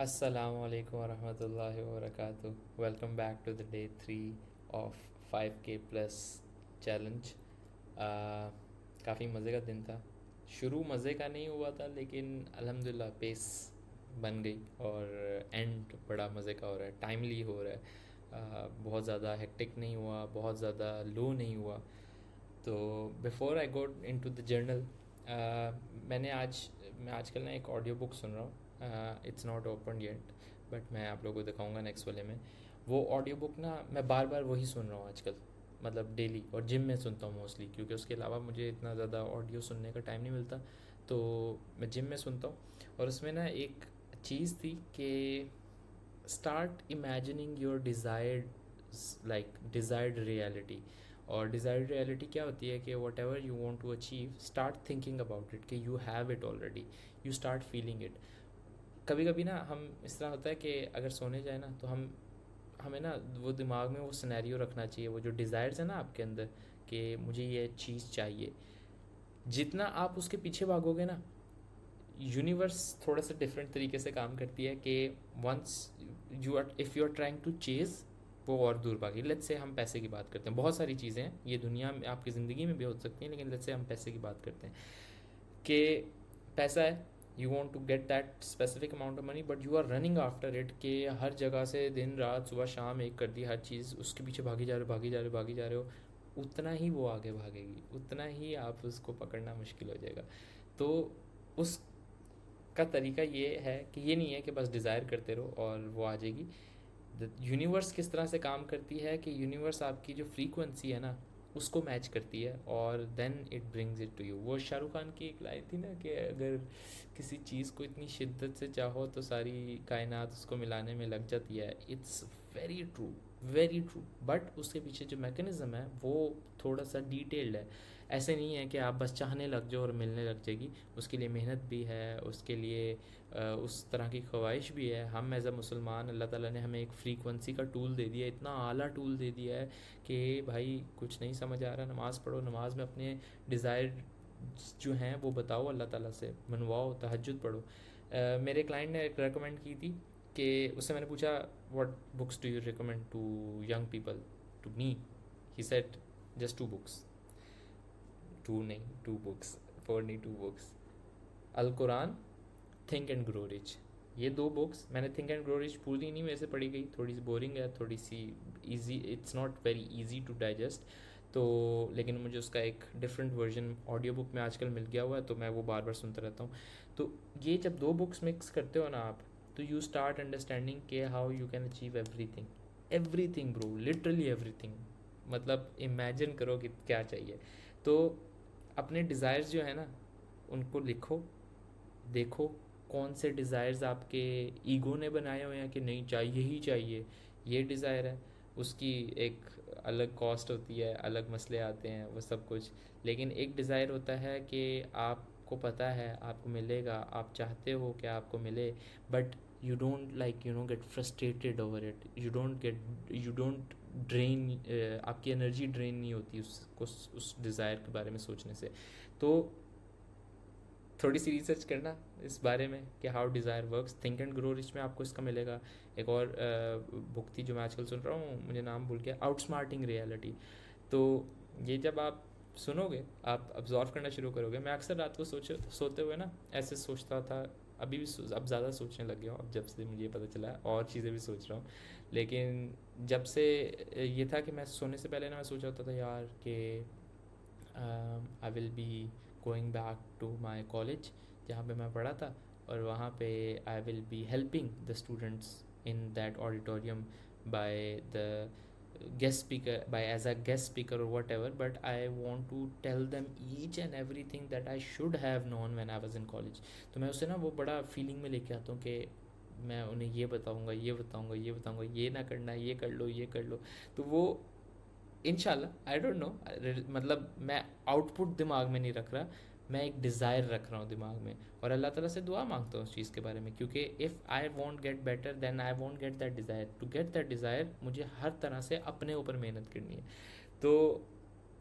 Assalamu alaikum warahmatullahi wabarakatuh. Welcome back to the day 3 of 5K plus challenge. काफ़ी मज़े का दिन था। शुरू मज़े का नहीं हुआ था, लेकिन अल्हम्दुलिल्लाह पेस बन गई और एंड बड़ा मज़े का हो रहा है, टाइमली हो रहा है। बहुत ज़्यादा हेक्टिक नहीं हुआ, बहुत ज़्यादा लो नहीं हुआ। तो before I go into the journal, मैं आजकल ना एक ऑडियो बुक सुन रहा हूँ। It's not open yet, but मैं आप लोगों को दिखाऊंगा नेक्स्ट वाले में। वो ऑडियो बुक ना मैं बार बार वही सुन रहा हूँ आजकल, मतलब डेली, और जिम में सुनता हूँ मोस्टली, क्योंकि उसके अलावा मुझे इतना ज़्यादा ऑडियो सुनने का टाइम नहीं मिलता। तो मैं जिम में सुनता हूँ। और उसमें ना एक चीज़ थी कि start imagining your desired, like desired reality. और डिज़ायर्ड रियलिटी क्या होती है कि whatever you want to achieve, start thinking about it, कि you have it already, you start feeling it. कभी कभी ना हम इस तरह होता है कि अगर सोने जाए ना, तो हमें ना वो दिमाग में वो सिनेरियो रखना चाहिए, वो जो डिज़ायर्स है ना आपके अंदर, कि मुझे ये चीज़ चाहिए। जितना आप उसके पीछे भागोगे ना, यूनिवर्स थोड़ा सा डिफरेंट तरीके से काम करती है कि once you are trying to chase, वो और दूर भागी। लेट्स से हम पैसे की बात करते हैं, बहुत सारी चीज़ें हैं ये दुनिया में, आपकी ज़िंदगी में भी हो सकती हैं, लेकिन लेट्स से हम पैसे की बात करते हैं कि पैसा है, you want to get that specific amount of money, but you are running after it, कि हर जगह से दिन रात सुबह शाम एक कर दी, हर चीज़ उसके पीछे भागी जा रहे हो, भागी जा रहे हो, भागी जा रहे हो। उतना ही वो आगे भागेगी, उतना ही आप उसको पकड़ना मुश्किल हो जाएगा। तो उस का तरीका ये है कि ये नहीं है कि बस डिज़ायर करते रहो और वो आ जाएगी। यूनिवर्स किस तरह से काम करती है कि यूनिवर्स आपकी जो फ्रीक्वेंसी है ना, उसको मैच करती है, और then it brings it to you. वो शाहरुख खान की एक लाइन थी ना कि अगर किसी चीज़ को इतनी शिद्दत से चाहो तो सारी कायनात उसको मिलाने में लग जाती है। It's very true, very true. But उसके पीछे जो मैकेनिज़्म है वो थोड़ा सा डिटेल्ड है। ऐसे नहीं है कि आप बस चाहने लग जाओ और मिलने लग जाएगी। उसके लिए मेहनत भी है, उसके लिए उस तरह की ख्वाहिश भी है। हम एज़ अ मुसलमान, अल्लाह ताला ने हमें एक फ्रीक्वेंसी का टूल दे दिया, इतना आला टूल दे दिया है कि भाई कुछ नहीं समझ आ रहा, नमाज़ पढ़ो, नमाज में अपने डिज़ायर जो हैं वो बताओ, अल्लाह ताला से मनवाओ, तहज्जुद पढ़ो। मेरे क्लाइंट ने एक रेकमेंड की थी कि उससे मैंने पूछा, what books do you recommend to young people, to me? He said just two books. Two नहीं, टू बुक्स, फोर नहीं, two books. Al Quran, think and grow rich. ये दो बुक्स मैंने, थिंक एंड ग्रो रिच पूरी नहीं मेरे से पढ़ी गई, थोड़ी सी बोरिंग है, थोड़ी सी easy, it's not very easy to digest. तो लेकिन मुझे उसका एक डिफरेंट वर्जन ऑडियो बुक में आजकल मिल गया हुआ है, तो मैं वो बार बार सुनता रहता हूँ। तो ये जब दो बुक्स मिक्स करते हो ना आप, तो यू स्टार्ट अंडरस्टैंडिंग के how you can achieve everything. Everything bro, literally everything. मतलब इमेजिन करो कि क्या चाहिए। तो अपने डिज़ायर्स जो है ना, उनको लिखो, देखो कौन से डिज़ायर्स आपके ईगो ने बनाए हुए हैं कि नहीं चाहिए ही चाहिए, ये डिज़ायर है। उसकी एक अलग कॉस्ट होती है, अलग मसले आते हैं, वो सब कुछ। लेकिन एक डिज़ायर होता है कि आपको पता है आपको मिलेगा, आप चाहते हो कि आपको मिले, but you don't like get frustrated over it, you don't drain, आपकी एनर्जी ड्रेन नहीं होती उसको, उस डिज़ायर के बारे में सोचने से। तो थोड़ी सी रिसर्च करना इस बारे में कि how desire works. Think and grow rich में आपको इसका मिलेगा। एक और बुक थी जो मैं आजकल सुन रहा हूँ, मुझे नाम भूल गया, आउटस्मार्टिंग रियलिटी। तो ये जब आप सुनोगे, आप ऑब्जॉर्व करना शुरू करोगे। मैं अक्सर रात को सोते हुए ना ऐसे सोचता था, अभी भी अब ज़्यादा सोचने लग गया हूँ, अब जब से मुझे पता चला है और चीज़ें भी सोच रहा हूँ। लेकिन जब से ये था कि मैं सोने से पहले ना मैं सोच रहा था यार कि I will be going back to my college जहाँ पे मैं पढ़ा था, और वहाँ पे I will be helping the students in that auditorium by the guest speaker, by as a guest speaker or whatever, but I want to tell them each and everything that I should have known when I was in college. तो मैं उसे ना वो बड़ा feeling में लेके आता हूँ कि मैं उन्हें ये बताऊँगा, ये बताऊँगा, ये बताऊँगा, ये ना करना, ये कर लो, ये कर लो। तो वो इंशाल्लाह, आई डोंट नो, मतलब मैं आउटपुट दिमाग में नहीं रख रहा, मैं एक डिज़ायर रख रहा हूँ दिमाग में, और अल्लाह ताला से दुआ मांगता हूँ उस चीज़ के बारे में, क्योंकि if I want get better then I want get that desire. To get that desire मुझे हर तरह से अपने ऊपर मेहनत करनी है। तो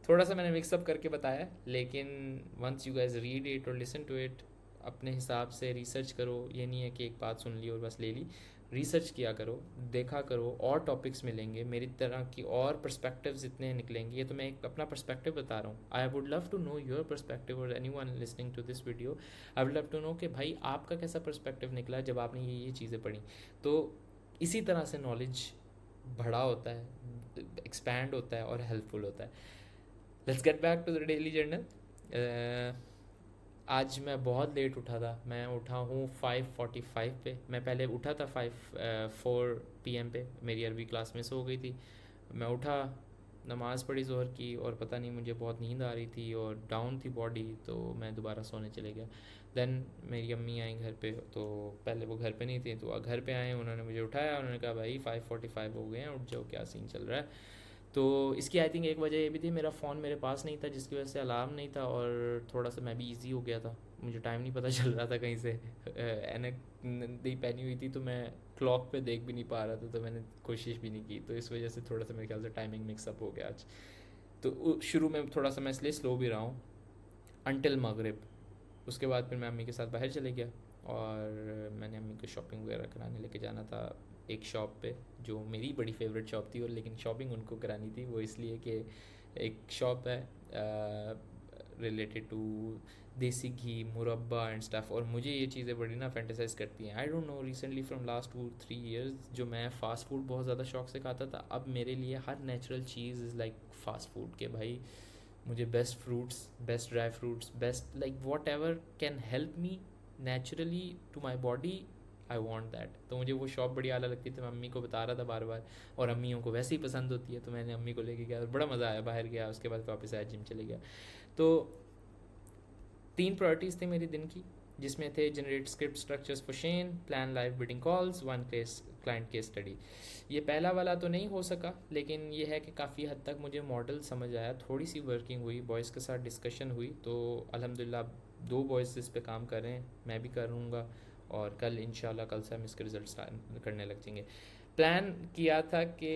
थोड़ा सा मैंने मिक्सअप करके बताया, लेकिन once you guys read it और लिसन टू इट, अपने हिसाब से रिसर्च करो। ये नहीं है कि एक बात सुन ली और बस ले ली, रिसर्च किया करो, देखा करो, और टॉपिक्स मिलेंगे मेरी तरह की, और पर्सपेक्टिव्स इतने निकलेंगे। ये तो मैं एक अपना पर्सपेक्टिव बता रहा हूँ। I would love to know your perspective, और anyone listening to this video, I would love to know कि भाई आपका कैसा पर्सपेक्टिव निकला जब आपने ये चीज़ें पढ़ी। तो इसी तरह से नॉलेज बड़ा होता है, एक्सपैंड होता है और हेल्पफुल होता है। Let's get back to the daily journal. आज मैं बहुत लेट उठा था। मैं उठा हूँ 5:45 पे। मैं पहले उठा था 4 PM पे, मेरी अरबी क्लास मिस हो गई थी। मैं उठा, नमाज़ पढ़ी ज़ोहर की, और पता नहीं मुझे बहुत नींद आ रही थी और डाउन थी बॉडी, तो मैं दोबारा सोने चले गया। देन मेरी अम्मी आई घर पे, तो पहले वो घर पे नहीं थी, तो घर पे आए, उन्होंने मुझे उठाया, उन्होंने कहा भाई 5:45 हो गए हैं, उठ जाओ, क्या सीन चल रहा है। तो इसकी आई थिंक एक वजह ये भी थी, मेरा फ़ोन मेरे पास नहीं था, जिसकी वजह से अलार्म नहीं था, और थोड़ा सा मैं भी इजी हो गया था, मुझे टाइम नहीं पता चल रहा था कहीं से। एनक नदी पहनी हुई थी, तो मैं क्लॉक पे देख भी नहीं पा रहा था, तो मैंने कोशिश भी नहीं की, तो इस वजह से थोड़ा सा मेरे ख्याल से टाइमिंग मिक्सअप हो गया आज। तो शुरू में थोड़ा सा मैं इसलिए स्लो भी रहा हूँ अनटिल मगरिब। उसके बाद फिर मैं अम्मी के साथ बाहर चले गया, और मैंने अम्मी को शॉपिंग वगैरह कराने लेके जाना था एक शॉप पे, जो मेरी बड़ी फेवरेट शॉप थी, और लेकिन शॉपिंग उनको करानी थी। वो इसलिए कि एक शॉप है रिलेटेड टू देसी घी, मुरब्बा एंड स्टफ़, और मुझे ये चीज़ें बड़ी ना फैंटेसाइज करती हैं। I don't know, recently from last 2-3 years जो मैं फ़ास्ट फूड बहुत ज़्यादा शौक से खाता था, अब मेरे लिए हर नेचुरल चीज़ इज़ लाइक फ़ास्ट फूड। के भाई मुझे best fruits, best dry fruits, best like whatever can help me naturally to my body, I want that. तो मुझे वो शॉप बड़ी आला लगती थी, मैं अम्मी को बता रहा था बार बार, और अम्मियों को वैसे ही पसंद होती है, तो मैंने अम्मी को लेके गया और बड़ा मज़ा आया। बाहर गया, उसके बाद वापस आया, जिम चले गया। तो 3 प्रायोरिटीज़ थी मेरी दिन की, जिसमें थे generate script structures for Shane, plan live bidding calls, 1 case client case study. ये पहला वाला तो नहीं हो सका, लेकिन ये है कि काफ़ी हद तक मुझे मॉडल समझ आया, थोड़ी सी वर्किंग हुई, बॉयज़ के साथ डिस्कशन हुई, तो अल्हम्दुलिल्लाह 2 बॉयज़ इस पे काम कर रहे हैं, मैं भी करूँगा, और कल इंशाल्लाह कल से हम इसके रिजल्ट करने लग जाएंगे। प्लान किया था कि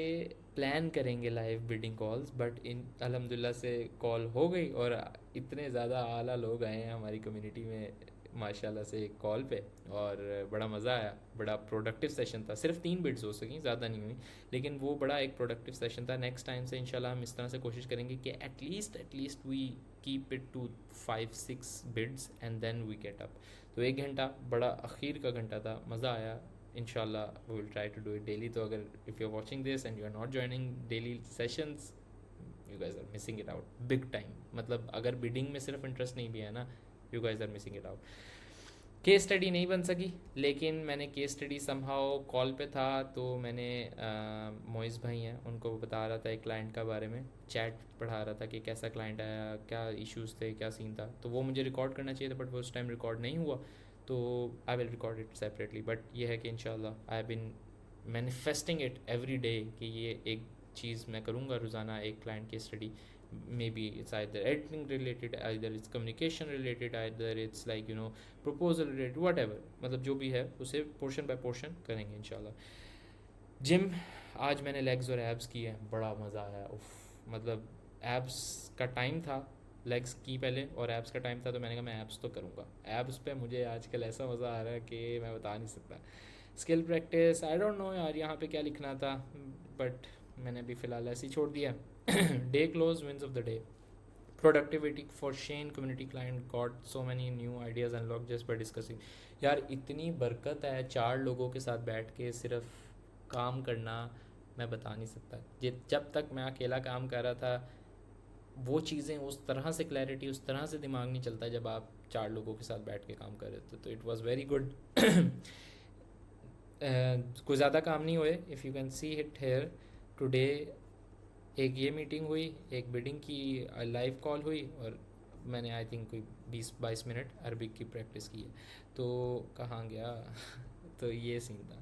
प्लान करेंगे live bidding calls, but in अल्हम्दुलिल्लाह से कॉल हो गई, और इतने ज़्यादा आला लोग आए हैं हमारी कम्युनिटी में माशाल्लाह से कॉल पे, और बड़ा मज़ा आया, बड़ा प्रोडक्टिव सेशन था। सिर्फ 3 बिड्स हो सकी, ज़्यादा नहीं हुई, लेकिन वो बड़ा एक प्रोडक्टिव सेशन था। नेक्स्ट टाइम से इंशाल्लाह हम इस तरह से कोशिश करेंगे कि at least we keep it to 5-6 bids and then we get up. तो 1 घंटा बड़ा आखिर का घंटा था, मज़ा आया। इंशाल्लाह we will try to do it daily. तो अगर if you are watching this and you are not joining daily sessions, you guys are missing it out big time. मतलब अगर बिडिंग में सिर्फ इंटरेस्ट नहीं भी है ना, you guys are missing it out. Case study नहीं बन सकी, लेकिन मैंने केस स्टडी समहाउ कॉल पे था, तो मैंने मोइज़ भाई हैं, उनको बता रहा था एक क्लाइंट का बारे में, चैट पढ़ा रहा था कि कैसा क्लाइंट आया, क्या इश्यूज़ थे, क्या सीन था। तो वो मुझे रिकॉर्ड करना चाहिए था, बट वो उस टाइम रिकॉर्ड नहीं हुआ, तो I will record it separately. But ये है कि इंशाल्लाह I have been manifesting it every day कि ये एक चीज़ मैं करूँगा रोज़ाना, एक क्लाइंट की study. maybe it's either editing related, either it's communication related, either it's like proposal related, whatever, मतलब जो भी है उसे पोर्शन बाय पोर्शन करेंगे इंशाल्लाह। जिम आज मैंने लेग्स और एब्स किए हैं, बड़ा मज़ा आया। उफ, मतलब एब्स का टाइम था, लेग्स की पहले और एब्स का टाइम था, तो मैंने कहा मैं एब्स तो करूँगा। एब्स पे मुझे आजकल ऐसा मज़ा आ रहा है कि मैं बता नहीं सकता। Skill practice, I don't know यार यहाँ पे क्या लिखना था, बट मैंने अभी फ़िलहाल ऐसे ही छोड़ दिया। Day close, wins of the day, productivity for Shane community client got so many new ideas unlock just by discussing. यार इतनी बरकत है 4 लोगों के साथ बैठ के सिर्फ काम करना, मैं बता नहीं सकता। जब तक मैं अकेला काम कर रहा था, वो चीज़ें उस तरह से क्लैरिटी, उस तरह से दिमाग नहीं चलता जब आप 4 लोगों के साथ बैठ के काम कर रहे थे। तो इट वाज वेरी गुड। कोई ज़्यादा काम नहीं हुए, if you can see it here today. एक ये मीटिंग हुई, एक बिडिंग की लाइव कॉल हुई, और मैंने आई थिंक कोई 20-22 मिनट अरबिक की प्रैक्टिस की है। तो कहाँ गया? तो ये सीन था।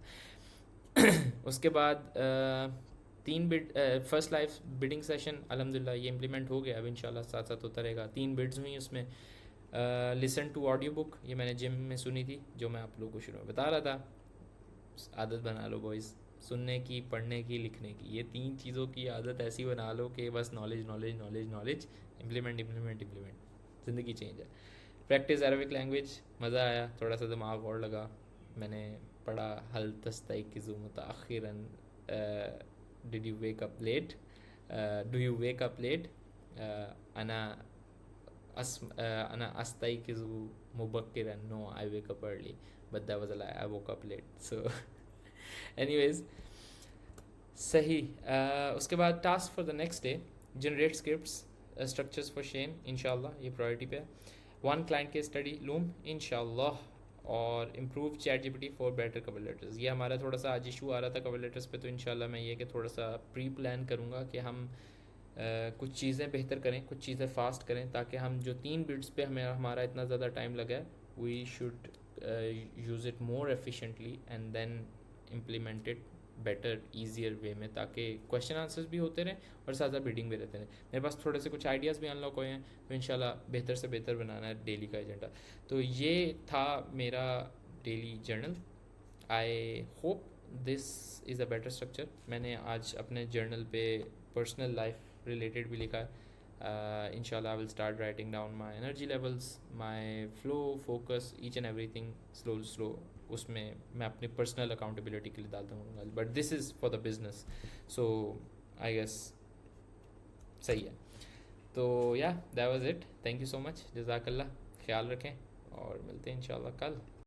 उसके बाद 3 bid, first live bidding session अल्हम्दुलिल्लाह ये इम्प्लीमेंट हो गया, अब इंशाल्लाह साथ साथ होता रहेगा। 3 बिड्स हुई उसमें। लिसन टू ऑडियो बुक, ये मैंने जिम में सुनी थी, जो मैं आप लोगों को शुरू में बता रहा था। आदत बना लो बॉयज़, सुनने की, पढ़ने की, लिखने की, ये 3 चीज़ों की आदत ऐसी बना लो कि बस knowledge knowledge knowledge knowledge, implement implement implement, ज़िंदगी चेंज है। प्रैक्टिस अरबिक लैंग्वेज, मज़ा आया, थोड़ा सा दिमाग और लगा। मैंने पढ़ा हल तस्तयक़िज़ु मुतअख़िरन, did you wake up late, do you wake up late, अना अना अस्तयक़िज़ु मुबक्किरन, no I wake up early, but that was a lie, I woke up late. So anyways सही। उसके बाद task for the next day, generate scripts structures for Shane, इंशाल्लाह ये priority पे है। वन क्लाइंट के स्टडी लूम इंशाल्लाह, और improve ChatGPT for better cover letters. ये हमारा थोड़ा सा आज इशू आ रहा था कवर लेटर्स पे, तो इंशाल्लाह मैं ये कि थोड़ा सा प्री प्लान करूँगा कि हम कुछ चीज़ें बेहतर करें, कुछ चीज़ें फास्ट करें, ताकि हम जो 3 बिट्स पे हमें हमारा इतना ज़्यादा टाइम लगा है, we should use it more efficiently and then implement it better easier way में, ताकि क्वेश्चन आंसर्स भी होते रहें और साथ साथ रीडिंग भी रहते रहें। मेरे पास थोड़े से कुछ आइडियाज़ भी अनलॉक हुए हैं, तो इंशाल्लाह बेहतर से बेहतर बनाना है डेली का एजेंडा। तो ये था मेरा daily journal. I hope this is a better structure. मैंने आज अपने जर्नल पे पर्सनल लाइफ रिलेटेड भी लिखा है। इंशाल्लाह I will start writing down my energy levels, my flow, focus, each and everything slow. उसमें मैं अपनी पर्सनल अकाउंटेबिलिटी के लिए डालता हूँ, but this is for the business, so I guess सही है। तो yeah that was it, thank you so much, जज़ाकल्लाह, ख्याल रखें और मिलते हैं इंशाल्लाह कल।